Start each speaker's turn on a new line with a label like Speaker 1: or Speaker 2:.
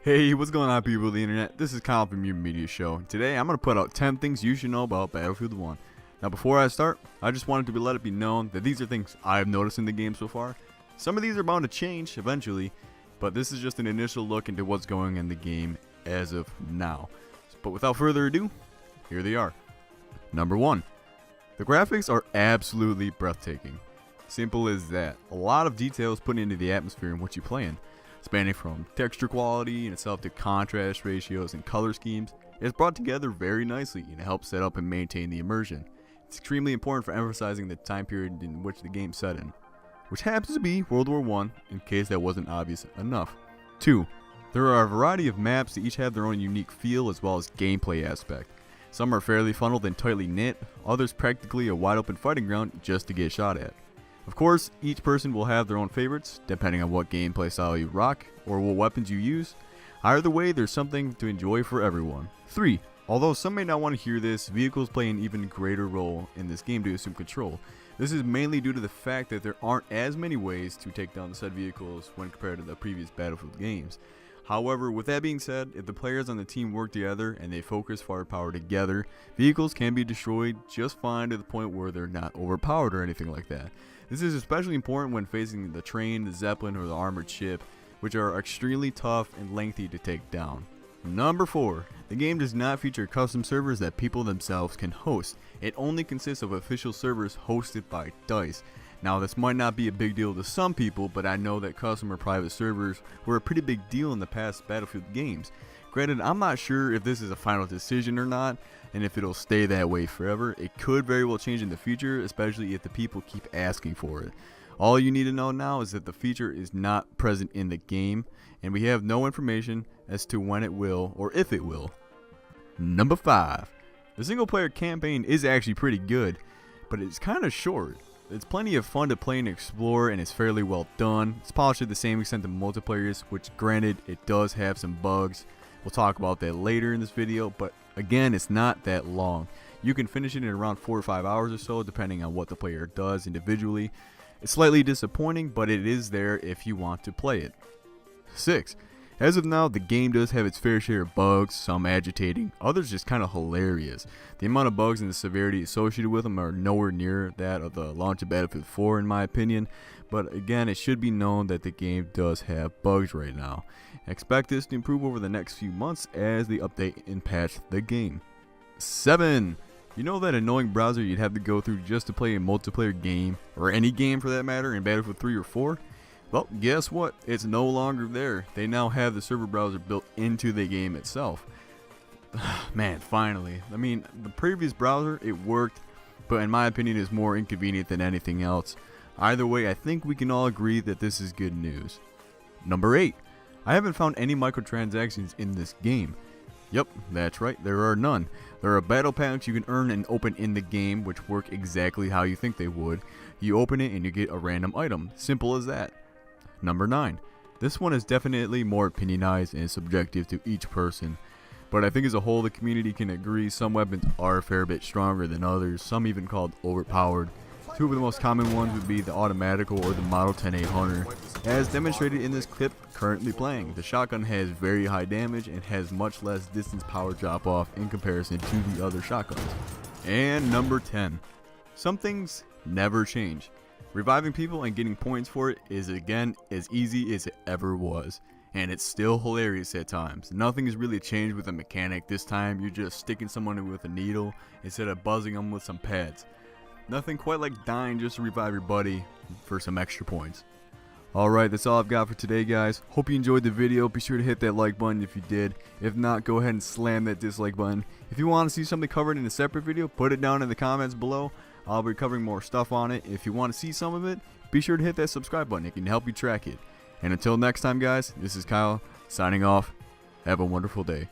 Speaker 1: Hey, what's going on, people of the internet? This is Kyle from your media show. Today I'm going to put out 10 things you should know about Battlefield 1. Now before I start, I just wanted to let it be known that these are things I've noticed in the game so far. Some of these are bound to change eventually, but this is just an initial look into what's going in the game as of now. But without further ado, here they are. Number 1. The graphics are absolutely breathtaking. Simple as that. A lot of detail is put into the atmosphere and what you play in. Spanning from texture quality in itself to contrast ratios and color schemes, it's brought together very nicely and helps set up and maintain the immersion. It's extremely important for emphasizing the time period in which the game set in, which happens to be World War I, in case that wasn't obvious enough. 2. There are a variety of maps that each have their own unique feel as well as gameplay aspect. Some are fairly funneled and tightly knit, others practically a wide open fighting ground just to get shot at. Of course, each person will have their own favorites, depending on what gameplay style you rock, or what weapons you use. Either way, there's something to enjoy for everyone. 3. Although some may not want to hear this, vehicles play an even greater role in this game to assume control. This is mainly due to the fact that there aren't as many ways to take down said vehicles when compared to the previous Battlefield games. However, with that being said, if the players on the team work together and they focus firepower together, vehicles can be destroyed just fine to the point where they're not overpowered or anything like that. This is especially important when facing the train, the Zeppelin, or the armored ship, which are extremely tough and lengthy to take down. Number 4. The game does not feature custom servers that people themselves can host. It only consists of official servers hosted by DICE. Now this might not be a big deal to some people, but I know that custom or private servers were a pretty big deal in the past Battlefield games. Granted, I'm not sure if this is a final decision or not, and if it'll stay that way forever. It could very well change in the future, especially if the people keep asking for it. All you need to know now is that the feature is not present in the game, and we have no information as to when it will or if it will. Number 5. The single player campaign is actually pretty good, but it's kind of short. It's plenty of fun to play and explore, and it's fairly well done. It's polished to the same extent that multiplayer is, which granted it does have some bugs. We'll talk about that later in this video, but again, it's not that long. You can finish it in around 4 or 5 hours or so, depending on what the player does individually. It's slightly disappointing, but it is there if you want to play it. 6. As of now, the game does have its fair share of bugs, some agitating, others just kind of hilarious. The amount of bugs and the severity associated with them are nowhere near that of the launch of Battlefield 4 in my opinion, but again, it should be known that the game does have bugs right now. Expect this to improve over the next few months as they update and patch the game. 7. You know that annoying browser you'd have to go through just to play a multiplayer game, or any game for that matter, in Battlefield 3 or 4? Well, guess what? It's no longer there. They now have the server browser built into the game itself. Man, finally. I mean, the previous browser, it worked, but in my opinion is more inconvenient than anything else. Either way, I think we can all agree that this is good news. Number 8. I haven't found any microtransactions in this game. Yep, that's right, there are none. There are battle packs you can earn and open in the game, which work exactly how you think they would. You open it and you get a random item. Simple as that. Number 9. This one is definitely more opinionized and subjective to each person, but I think as a whole the community can agree some weapons are a fair bit stronger than others, some even called overpowered. 2 of the most common ones would be the Automatical or the Model 10A Hunter. As demonstrated in this clip currently playing, the shotgun has very high damage and has much less distance power drop off in comparison to the other shotguns. And number 10. Some things never change. Reviving people and getting points for it is again as easy as it ever was. And it's still hilarious at times. Nothing has really changed with the mechanic. This time you're just sticking someone with a needle instead of buzzing them with some pads. Nothing quite like dying just to revive your buddy for some extra points. Alright, that's all I've got for today, guys. Hope you enjoyed the video. Be sure to hit that like button if you did. If not, go ahead and slam that dislike button. If you want to see something covered in a separate video, put it down in the comments below. I'll be covering more stuff on it. If you want to see some of it, be sure to hit that subscribe button. It can help you track it. And until next time, guys, this is Kyle signing off. Have a wonderful day.